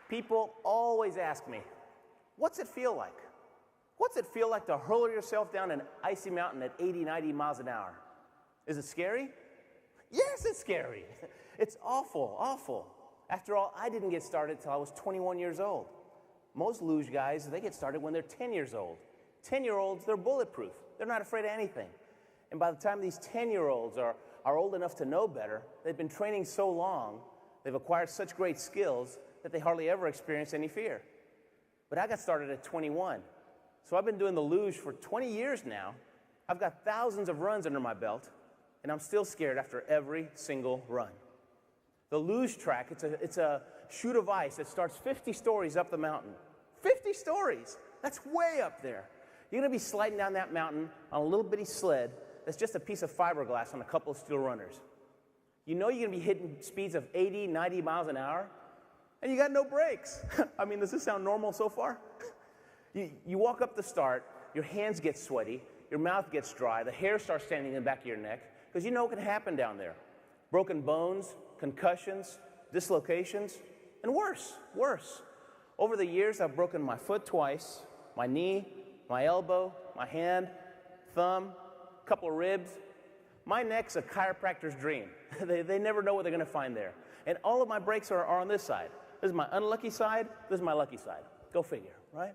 People always ask me, what's it feel like? What's it feel like to hurl yourself down an icy mountain at 80, 90 miles an hour? Is it scary? Yes, it's scary. It's awful, awful. After all, I didn't get started until I was 21 years old. Most luge guys, they get started when they're 10 years old. 10-year-olds, they're bulletproof. They're not afraid of anything. And by the time these 10-year-olds are old enough to know better, they've been training so long, they've acquired such great skills that they hardly ever experience any fear. But I got started at 21. So I've been doing the luge for 20 years now. I've got thousands of runs under my belt, and I'm still scared after every single run. The luge track, it's a chute of ice that starts 50 stories up the mountain. 50 stories! That's way up there. You're going to be sliding down that mountain on a little bitty sled that's just a piece of fiberglass on a couple of steel runners. You know you're going to be hitting speeds of 80, 90 miles an hour, and you got no brakes. I mean, does this sound normal so far? You walk up the start, your hands get sweaty, your mouth gets dry, the hair starts standing in the back of your neck, because you know what can happen down there. Broken bones, concussions, dislocations, and worse. Over the years, I've broken my foot twice, my knee, my elbow, my hand, thumb, a couple of ribs. My neck's a chiropractor's dream. They never know what they're going to find there. And all of my breaks are on this side. This is my unlucky side, this is my lucky side. Go figure, right?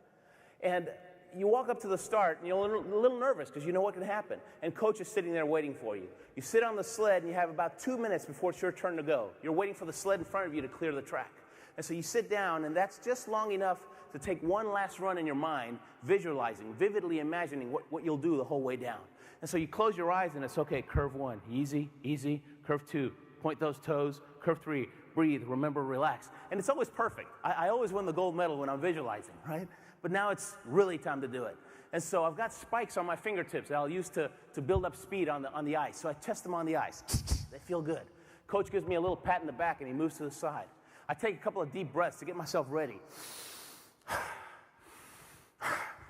And you walk up to the start, and you're a little nervous because you know what can happen. And coach is sitting there waiting for you. You sit on the sled, and you have about 2 minutes before it's your turn to go. You're waiting for the sled in front of you to clear the track. And so you sit down, and that's just long enough to take one last run in your mind, visualizing, vividly imagining what you'll do the whole way down. And so you close your eyes, and it's okay, curve 1, easy, easy, curve 2, point those toes, curve 3, breathe, remember, relax. And it's always perfect. I always win the gold medal when I'm visualizing, right? But now it's really time to do it. And so I've got spikes on my fingertips that I'll use to build up speed on the ice. So I test them on the ice. They feel good. Coach gives me a little pat in the back, and he moves to the side. I take a couple of deep breaths to get myself ready.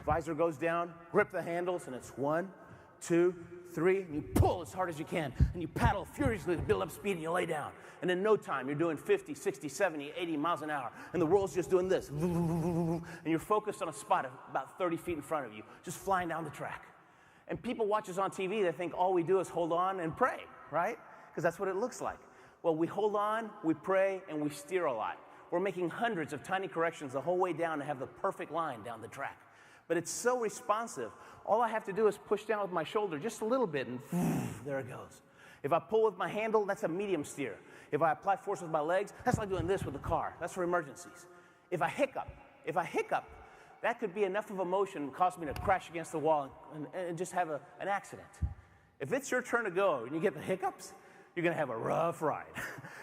Visor goes down, grip the handles, and it's 1, 2, 3, and you pull as hard as you can, and you paddle furiously to build up speed, and you lay down. And in no time, you're doing 50, 60, 70, 80 miles an hour, and the world's just doing this. And you're focused on a spot about 30 feet in front of you, just flying down the track. And people watch us on TV, they think all we do is hold on and pray, right? Because that's what it looks like. Well, we hold on, we pray, and we steer a lot. We're making hundreds of tiny corrections the whole way down to have the perfect line down the track. But it's so responsive. All I have to do is push down with my shoulder just a little bit, and there it goes. If I pull with my handle, that's a medium steer. If I apply force with my legs, that's like doing this with the car. That's for emergencies. If I hiccup, that could be enough of a motion to cause me to crash against the wall and just have an accident. If it's your turn to go and you get the hiccups, you're going to have a rough ride.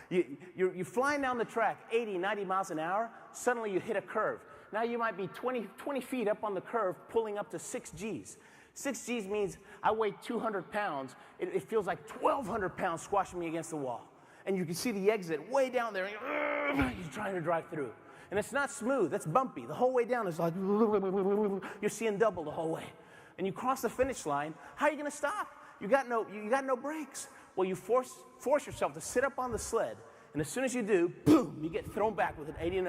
You're flying down the track 80, 90 miles an hour. Suddenly you hit a curve. Now you might be 20 feet up on the curve, pulling up to 6 Gs. 6 Gs means I weigh 200 pounds. It feels like 1,200 pounds squashing me against the wall. And you can see the exit way down there. And you're trying to drive through. And it's not smooth. It's bumpy. The whole way down is like, you're seeing double the whole way. And you cross the finish line. How are you going to stop? You got no brakes. Well, you force yourself to sit up on the sled. And as soon as you do, boom, you get thrown back with an 80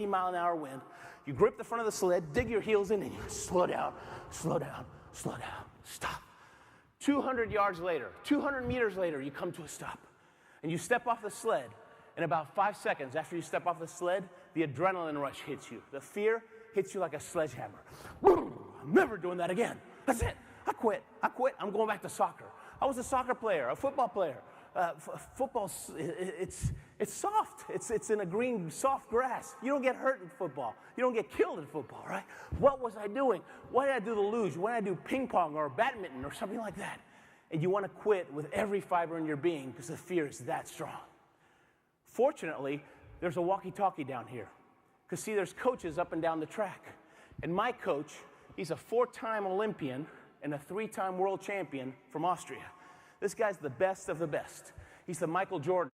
mile an hour wind. You grip the front of the sled, dig your heels in, and you slow down, slow down, slow down, stop. 200 yards later, 200 meters later, you come to a stop. And you step off the sled. And about 5 seconds after you step off the sled, the adrenaline rush hits you. The fear hits you like a sledgehammer. I'm never doing that again. That's it. I quit. I'm going back to soccer. I was a soccer player, a football player. Football, it's soft. It's in a green, soft grass. You don't get hurt in football. You don't get killed in football, right? What was I doing? Why did I do the luge? Why did I do ping pong or badminton or something like that? And you want to quit with every fiber in your being because the fear is that strong. Fortunately, there's a walkie-talkie down here. Because, see, there's coaches up and down the track. And my coach, he's a 4-time Olympian and a 3-time world champion from Austria. This guy's the best of the best. He's the Michael Jordan.